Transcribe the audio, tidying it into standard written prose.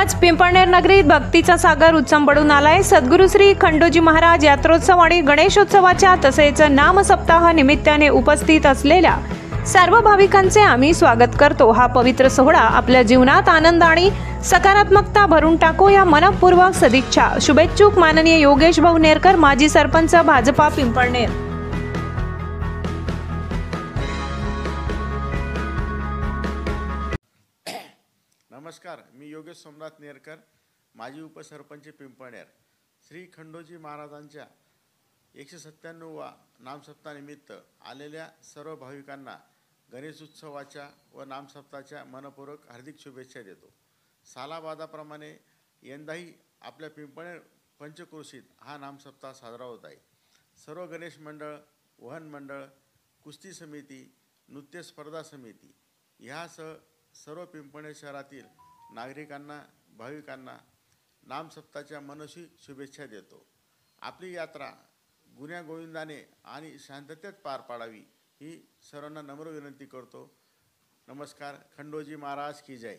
आज पिंपळनेर नगरीत भक्तीचा सागर उचंबळून आलाय। सद्गुरू श्री खंडोजी महाराज यात्रोत्सव आणि गणेशोत्सवाच्या तसेच नाम सप्ताह निमित्ताने उपस्थित असलेल्या सर्व भाविकांचे आम्ही स्वागत करतो। हा पवित्र सोहळा आपल्या जीवनात आनंद आणि सकारात्मकता भरून टाको या मनपूर्वक सदिच्छा। शुभेच्छुक माननीय योगेश भाऊ नेरकर, माजी सरपंच भाजपा पिंपळनेर। नमस्कार, मी योगेश सोमनाथ नेरकर, माजी उपसरपंच पिंपळनेर। श्री खंडोजी महाराजांच्या 197वा नामसप्ताहानिमित्त आलेल्या सर्व भाविकांना गणेशोत्सवाच्या व नामसप्ताहाच्या मनपूर्वक हार्दिक शुभेच्छा देतो। सालाबादाप्रमाणे यंदाही आपल्या पिंपळनेर पंचक्रोशीत हा नामसप्ताह साजरा होत आहे। सर्व गणेश मंडळ, वहन मंडळ, कुस्ती समिती, नृत्य स्पर्धा समिती ह्यासह सर्व पिंपळनेर शहरातील नागरिकांना, भाविकांना नामसप्ताहाच्या मनस्वी शुभेच्छा देतो। आपली यात्रा गुण्यागोविंदाने आणि शांततेत पार पाडावी ही सर्वांना नम्र विनंती करतो। नमस्कार। खंडोजी महाराज की जय।